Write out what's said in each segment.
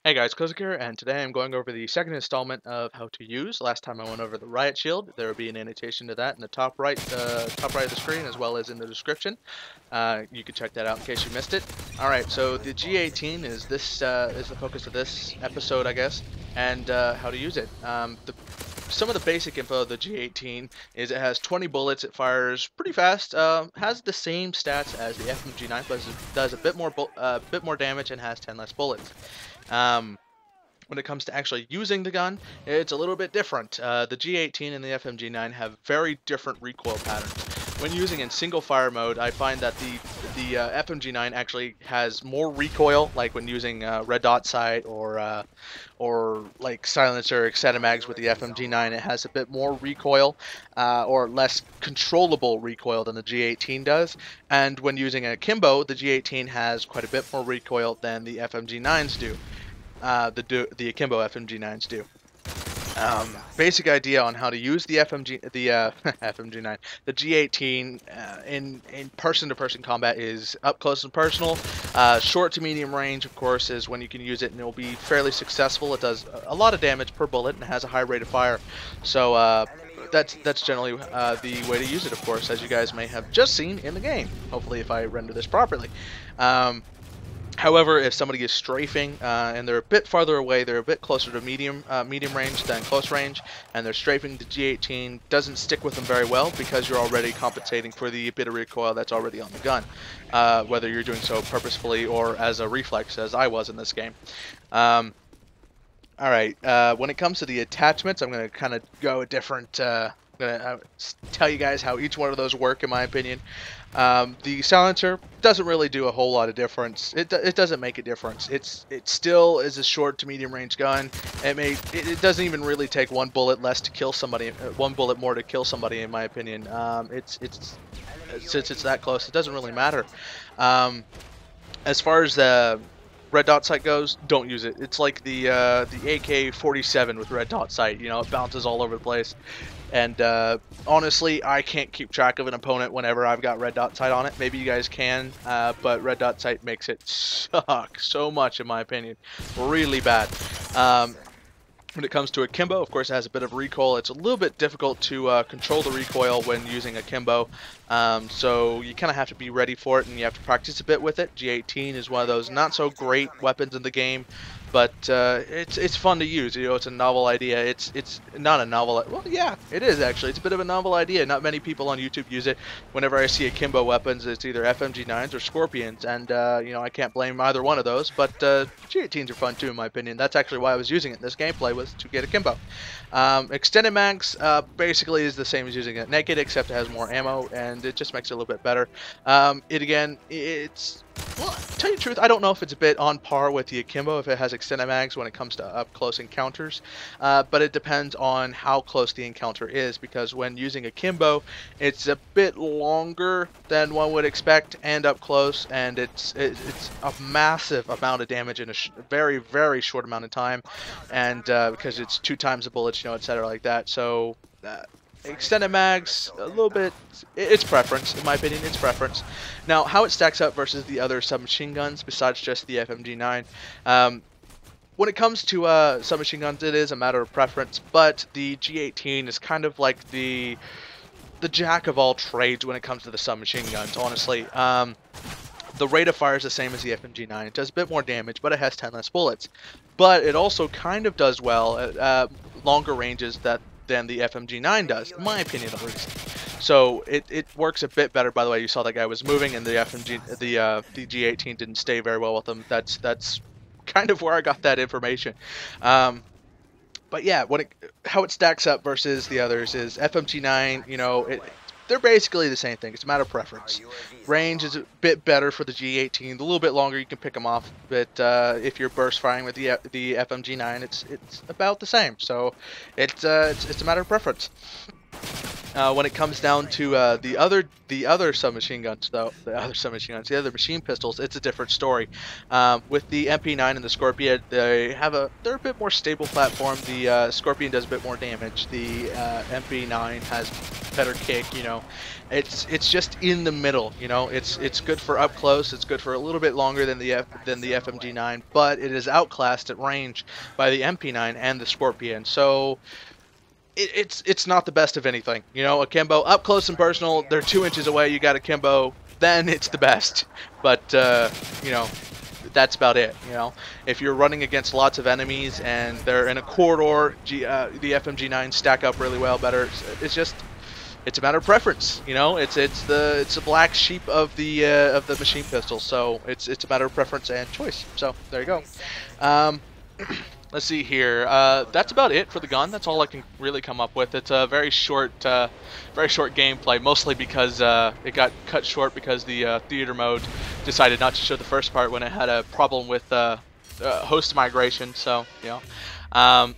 Hey guys, Kozik here, and today I'm going over the second installment of how to use. Last time I went over the riot shield. There will be an annotation to that in the top right of the screen, as well as in the description. You can check that out in case you missed it. All right, so the G18 is the focus of this episode, I guess, and how to use it. Some of the basic info of the G18 is it has 20 bullets, it fires pretty fast, has the same stats as the FMG9, but does a bit more damage and has 10 less bullets. When it comes to actually using the gun, it's a little bit different. The G18 and the FMG9 have very different recoil patterns. When using in single fire mode, I find that the FMG9 actually has more recoil, like when using red dot sight or like silencer extended with the FMG9. It has a bit more recoil or less controllable recoil than the G18 does. And when using a Kimbo, the G18 has quite a bit more recoil than the FMG9s do. The Akimbo FMG9s do. Basic idea on how to use the FMG9, the G18 in person-to-person combat is up close and personal. Short to medium range, of course, is when you can use it, and it will be fairly successful. It does a lot of damage per bullet and has a high rate of fire. So that's generally the way to use it, of course, as you guys may have just seen in the game. Hopefully, if I render this properly. However, if somebody is strafing and they're a bit farther away, they're a bit closer to medium range than close range, and they're strafing, the G18 doesn't stick with them very well because you're already compensating for the bit of recoil that's already on the gun, whether you're doing so purposefully or as a reflex, as I was in this game. Alright, when it comes to the attachments, I'm going to kind of go a different... I'm going to tell you guys how each one of those work, in my opinion. The silencer doesn't really do a whole lot of difference. It doesn't make a difference. It still is a short to medium range gun. It doesn't even really take one bullet less to kill somebody, one bullet more to kill somebody, in my opinion. Since it's that close, it doesn't really matter. As far as the red dot sight goes, don't use it. It's like the AK-47 with red dot sight. You know, it bounces all over the place. And honestly, I can't keep track of an opponent whenever I've got red dot sight on it. Maybe you guys can, but red dot sight makes it suck so much, in my opinion. Really bad. When it comes to Akimbo, of course, it has a bit of recoil. It's a little bit difficult to control the recoil when using Akimbo, so you kind of have to be ready for it, and you have to practice a bit with it. G18 is one of those not so great weapons in the game, but it's fun to use. You know, it's a novel idea. It's not a novel. Well, yeah, it is actually. It's a bit of a novel idea. Not many people on YouTube use it. Whenever I see Akimbo weapons, it's either FMG9s or Scorpions, and you know, I can't blame either one of those. But G18s are fun too, in my opinion. That's actually why I was using it in this gameplay, was to get Akimbo. Extended mags basically is the same as using it naked, except it has more ammo, and it just makes it a little bit better. Well, to tell you the truth, I don't know if it's a bit on par with the Akimbo if it has extended mags when it comes to up-close encounters, but it depends on how close the encounter is, because when using Akimbo, it's a bit longer than one would expect and up close, and it's a massive amount of damage in a very, very short amount of time, and because it's 2 times the bullets, you know, etc. like that. So extended mags, a little bit, it's preference, in my opinion, it's preference. Now, how it stacks up versus the other submachine guns, besides just the FMG9, when it comes to submachine guns, it is a matter of preference, but the G18 is kind of like the jack of all trades when it comes to the submachine guns, honestly. The rate of fire is the same as the FMG9. It does a bit more damage, but it has 10 less bullets. But it also kind of does well at longer ranges than the FMG9 does, in my opinion at least. So it works a bit better. By the way, you saw that guy was moving, and the G18 didn't stay very well with him. That's kind of where I got that information. But yeah, how it stacks up versus the others is FMG9. You know, they're basically the same thing. It's a matter of preference. Range is a bit better for the G18. A little bit longer, you can pick them off. But if you're burst firing with the FMG9, it's about the same. So it's a matter of preference. When it comes down to the other submachine guns, though, the other machine pistols, it's a different story. With the MP9 and the Scorpion, they're a bit more stable platform. The Scorpion does a bit more damage. The MP9 has better kick. You know, it's just in the middle. You know, it's good for up close. It's good for a little bit longer than the FMG9, but it is outclassed at range by the MP9 and the Scorpion. So it's not the best of anything. You know, akimbo up close and personal, they're 2 inches away, you got akimbo, then it's the best. But you know, that's about it. You know, if you're running against lots of enemies and they're in a corridor, the FMG9 stack up really well better. It's a matter of preference. You know, it's the black sheep of the machine pistol. So it's a matter of preference and choice. So there you go. Let's see here. That's about it for the gun. That's all I can really come up with. It's a very short gameplay, mostly because it got cut short because the theater mode decided not to show the first part when it had a problem with host migration. So, you know.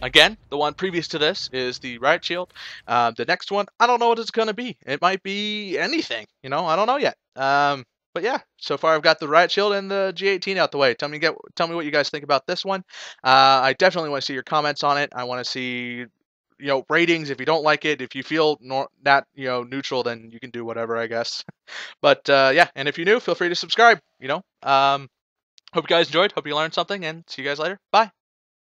Again, the one previous to this is the riot shield. The next one, I don't know what it's going to be. It might be anything. You know, I don't know yet. But yeah, so far I've got the riot shield and the G18 out the way. Tell me what you guys think about this one. I definitely want to see your comments on it. I want to see, you know, ratings if you don't like it. If you feel not, you know, neutral, then you can do whatever, I guess. But yeah, and if you're new, feel free to subscribe. You know, hope you guys enjoyed. Hope you learned something, and see you guys later. Bye.